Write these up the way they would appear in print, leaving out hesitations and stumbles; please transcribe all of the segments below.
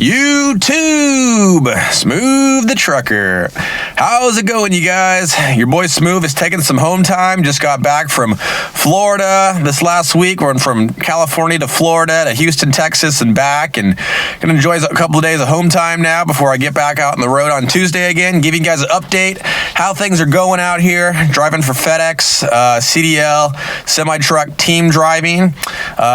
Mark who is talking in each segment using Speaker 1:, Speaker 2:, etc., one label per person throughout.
Speaker 1: YouTube, Smooth the Trucker. How's it going, you guys? Your boy Smooth is taking some home time. Just got back from Florida this last week. We're from California to Florida to Houston, Texas, and back. And gonna enjoy a couple of days of home time now before I get back out on the road on Tuesday again. Give you guys an update how things are going out here. Driving for FedEx, CDL, semi-truck team driving.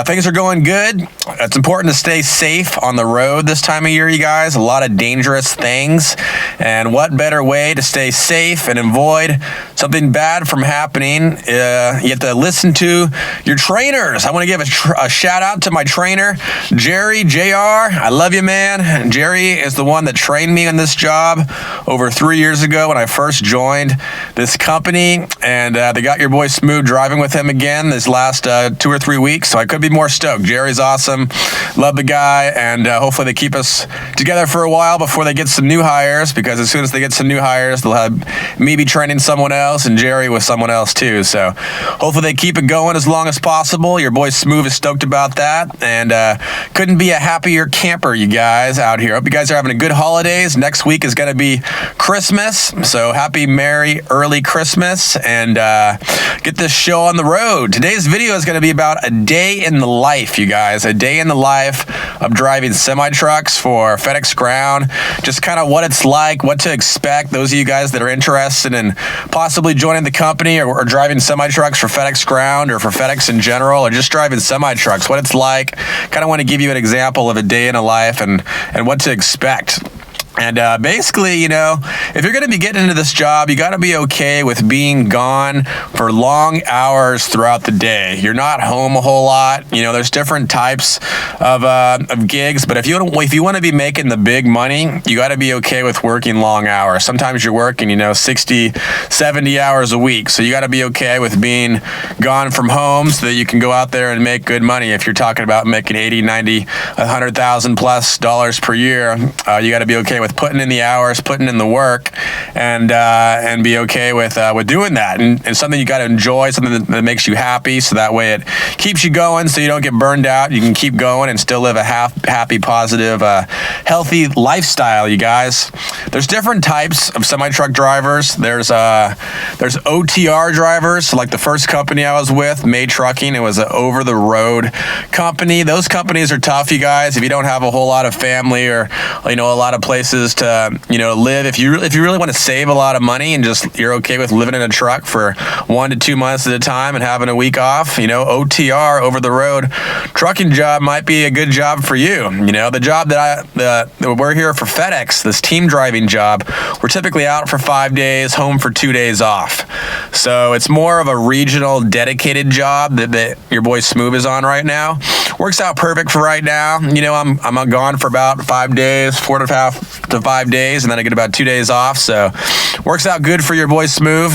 Speaker 1: Things are going good. It's important to stay safe on the road this time of year, you guys. A lot of dangerous things, and what better way to stay safe and avoid something bad from happening? You have to listen to your trainers. I want to give a shout out to my trainer, Jerry, JR. I love you, man. Jerry is the one that trained me on this job over 3 years ago when I first joined this company, and they got your boy Smooth driving with him again this last 2 or 3 weeks, so I could be more stoked. Jerry's awesome. Love the guy, and hopefully they keep us together for a while before they get some new hires, because as soon as they get some new hires, they'll have me be training someone else and Jerry with someone else too. So hopefully they keep it going as long as possible. Your boy Smooth is stoked about that, and couldn't be a happier camper, you guys, out here. Hope you guys are having a good holidays. Next week is going to be Christmas, so happy, merry, early Christmas, and get this show on the road. Today's video is going to be about a day in the life, you guys. A day in the life of driving semi-trucks for FedEx Ground. Just kind of what it's like, what to expect. Those of you guys that are interested in possibly joining the company or driving semi-trucks for FedEx Ground or for FedEx in general, or just driving semi-trucks, what it's like. Kind of want to give you an example of a day in a life and what to expect. And basically, you know, if you're going to be getting into this job, you got to be okay with being gone for long hours throughout the day. You're not home a whole lot. You know, there's different types of gigs, but if you want to be making the big money, you got to be okay with working long hours. Sometimes you're working, 60, 70 hours a week. So you got to be okay with being gone from home so that you can go out there and make good money. If you're talking about making 80, 90, $100,000 plus per year, you got to be okay with putting in the hours, putting in the work, and be okay with doing that. And something you got to enjoy, something that makes you happy, so that way it keeps you going, so you don't get burned out. You can keep going and still live a happy, positive, healthy lifestyle, you guys. There's different types of semi-truck drivers. There's OTR drivers. So like the first company I was with, May Trucking, it was an over-the-road company. Those companies are tough, you guys. If you don't have a whole lot of family or a lot of places to live, if you really want to save a lot of money and just you're okay with living in a truck for 1 to 2 months at a time and having a week off, OTR, over the road trucking job might be a good job for you. The job that we're here for FedEx, this team driving job, we're typically out for 5 days, home for 2 days off. So it's more of a regional dedicated job that your boy Smooth is on right now. Works out perfect for right now. I'm gone for about 5 days, 4.5 to 5 days, and then I get about 2 days off. So works out good for your boy Smooth.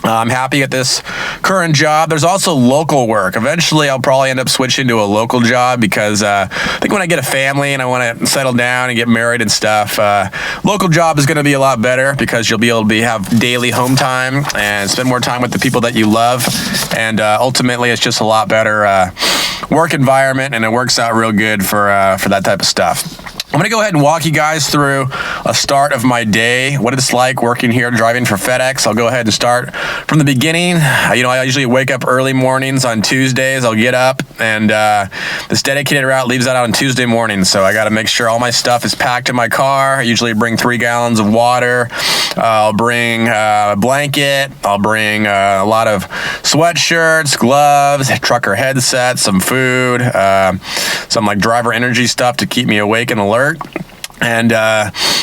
Speaker 1: I'm happy at this current job. There's also local work. Eventually, I'll probably end up switching to a local job because I think when I get a family and I want to settle down and get married and stuff, local job is going to be a lot better because you'll be able to have daily home time and spend more time with the people that you love. And ultimately, it's just a lot better work environment, and it works out real good for that type of stuff. I'm going to go ahead and walk you guys through a start of my day, what it's like working here driving for FedEx. I'll go ahead and start from the beginning. I usually wake up early mornings on Tuesdays. I'll get up, and this dedicated route leaves out on Tuesday morning, so I got to make sure all my stuff is packed in my car. I usually bring 3 gallons of water. I'll bring a blanket. I'll bring a lot of sweatshirts, gloves, trucker headsets, some food, some like driver energy stuff to keep me awake and alert. And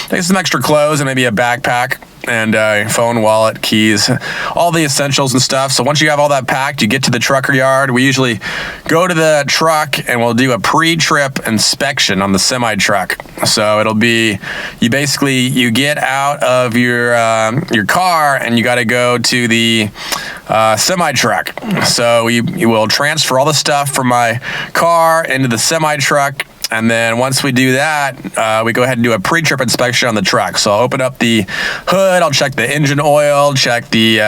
Speaker 1: take some extra clothes and maybe a backpack and phone, wallet, keys, all the essentials and stuff. So once you have all that packed, you get to the trucker yard. We usually go to the truck and we'll do a pre-trip inspection on the semi-truck. So it'll be, you get out of your car and you got to go to the semi-truck. So you will transfer all the stuff from my car into the semi-truck. And then once we do that, we go ahead and do a pre-trip inspection on the truck. So I'll open up the hood, I'll check the engine oil, check the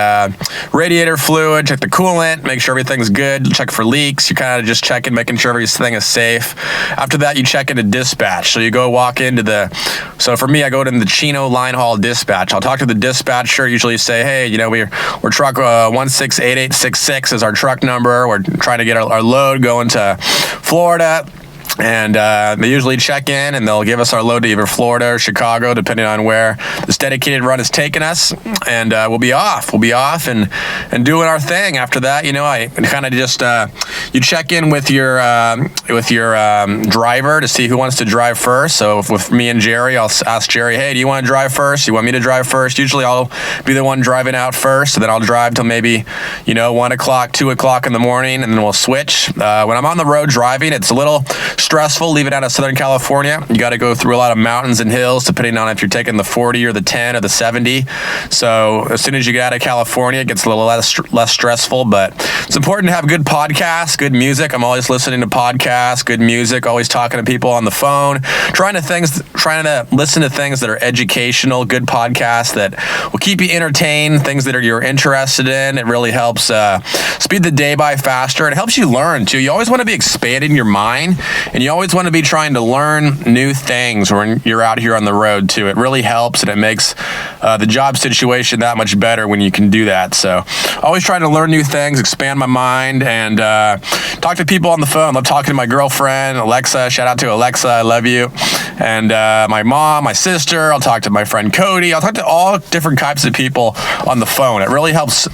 Speaker 1: radiator fluid, check the coolant, make sure everything's good, check for leaks. You kind of just checking, making sure everything is safe. After that, you check into dispatch. So you go walk into so for me, I go to the Chino line haul dispatch. I'll talk to the dispatcher, usually say, hey, we're truck 168866 is our truck number. We're trying to get our load going to Florida. And they usually check in and they'll give us our load to either Florida or Chicago, depending on where this dedicated run is taking us. And we'll be off. We'll be off and doing our thing. After that, I kind of just you check in with your driver to see who wants to drive first. So with me and Jerry, I'll ask Jerry, hey, do you want to drive first? You want me to drive first? Usually I'll be the one driving out first, and then I'll drive till maybe 1 o'clock, 2 o'clock in the morning, and then we'll switch. When I'm on the road driving, it's a little stressful leaving out of Southern California. You got to go through a lot of mountains and hills, depending on if you're taking the 40 or the 10 or the 70. So as soon as you get out of California, it gets a little less stressful, but it's important to have good podcasts, good music. I'm always listening to podcasts, good music, always talking to people on the phone, trying to listen to things that are educational, good podcasts that will keep you entertained, things that you're interested in. It really helps speed the day by faster. It helps you learn too. You always want to be expanding your mind, and you always want to be trying to learn new things when you're out here on the road too. It really helps, and it makes the job situation that much better when you can do that. So always trying to learn new things, expand my mind, and talk to people on the phone. I love talking to my girlfriend, Alexa. Shout out to Alexa. I love you. And my mom, my sister. I'll talk to my friend Cody. I'll talk to all different types of people on the phone. It really helps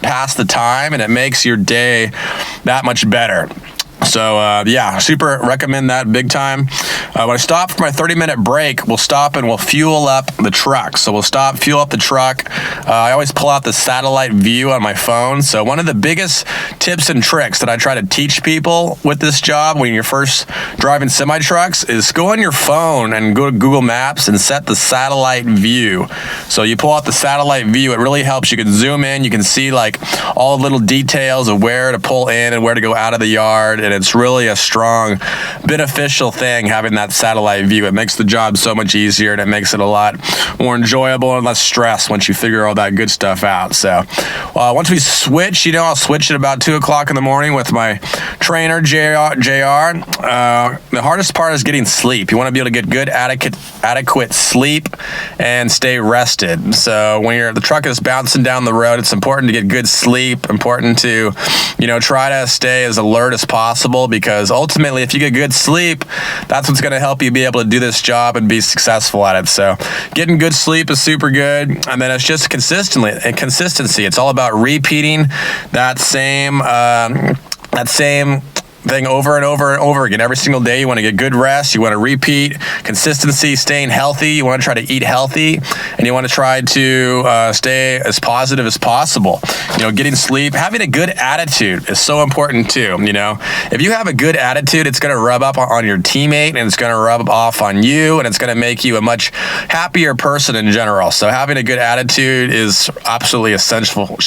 Speaker 1: pass the time, and it makes your day that much better. So, super recommend that big time. When I stop for my 30-minute break, we'll stop and we'll fuel up the truck. So we'll stop, fuel up the truck. I always pull out the satellite view on my phone. So one of the biggest tips and tricks that I try to teach people with this job when you're first driving semi-trucks is go on your phone and go to Google Maps and set the satellite view. So you pull out the satellite view. It really helps. You can zoom in. You can see all the little details of where to pull in and where to go out of the yard. And it's really a strong, beneficial thing having that satellite view. It makes the job so much easier, and it makes it a lot more enjoyable and less stress once you figure all that good stuff out. So once we switch, I'll switch at about 2 o'clock in the morning with my trainer, JR. The hardest part is getting sleep. You want to be able to get good, adequate sleep and stay rested. So when the truck is bouncing down the road, it's important to get good sleep, important to, try to stay as alert as possible, because ultimately if you get good sleep, that's what's going to help you be able to do this job and be successful at it. So getting good sleep is super good. And then it's just consistency. It's all about repeating that same thing over and over and over again. Every single day, you want to get good rest. You want to repeat. Consistency, staying healthy. You want to try to eat healthy, and you want to try to stay as positive as possible. Getting sleep, having a good attitude is so important too. If you have a good attitude, it's going to rub up on your teammate, and it's going to rub off on you, and it's going to make you a much happier person in general. So having a good attitude is absolutely essential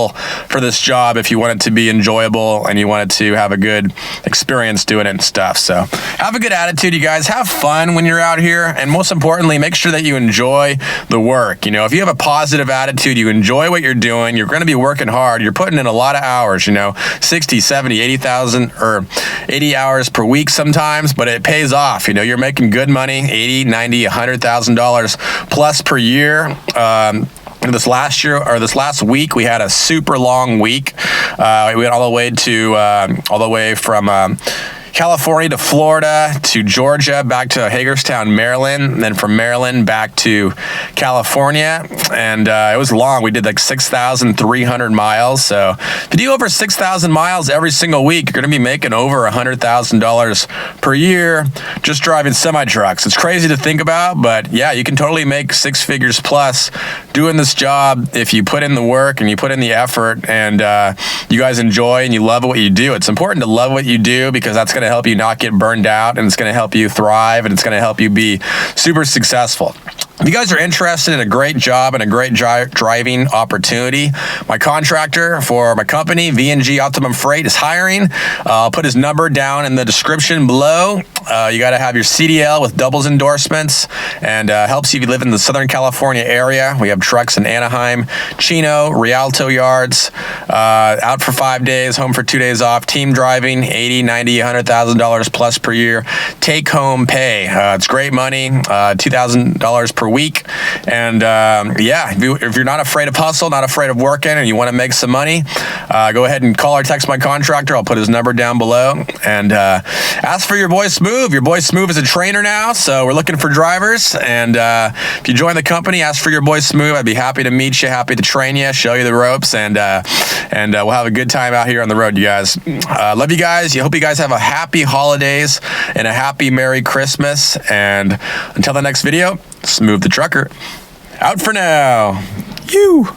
Speaker 1: for this job if you want it to be enjoyable and you want it to have a good experience doing it and stuff. So have a good attitude, you guys. Have fun when you're out here, and most importantly, make sure that you enjoy the work. If you have a positive attitude, you enjoy what you're doing, you're going to be working hard, you're putting in a lot of hours, 60, 70, 80,000 or 80 hours per week sometimes, but it pays off. You're making good money, $80, $90, $100,000 plus per year. This last week, we had a super long week. We went all the way from California to Florida to Georgia, back to Hagerstown, Maryland, and then from Maryland back to California. And it was long. We did 6,300 miles. So if you do over 6,000 miles every single week, you're going to be making over $100,000 per year just driving semi-trucks. It's crazy to think about, but yeah, you can totally make six figures plus doing this job if you put in the work and you put in the effort, and you guys enjoy and you love what you do. It's important to love what you do, because that's going to help you not get burned out, and it's going to help you thrive, and it's going to help you be super successful. If you guys are interested in a great job and a great driving opportunity, my contractor for my company, V&G Optimum Freight, is hiring. I'll put his number down in the description below. You got to have your CDL with doubles endorsements, and helps you if you live in the Southern California area. We have trucks in Anaheim, Chino, Rialto yards, out for 5 days, home for 2 days off, team driving, $80,000, $90,000, $100,000 plus per year, take home pay. It's great money, $2,000 per week. And yeah, if you're not afraid of hustle, not afraid of working, and you want to make some money, go ahead and call or text my contractor. I'll put his number down below. And ask for your boy Smooth. Your boy Smooth is a trainer now, so we're looking for drivers. And if you join the company, ask for your boy Smooth. I'd be happy to meet you, happy to train you, show you the ropes, and we'll have a good time out here on the road, you guys. Love you guys. I hope you guys have a happy holidays and a happy Merry Christmas. And until the next video, Smooth the Trucker, out for now. You.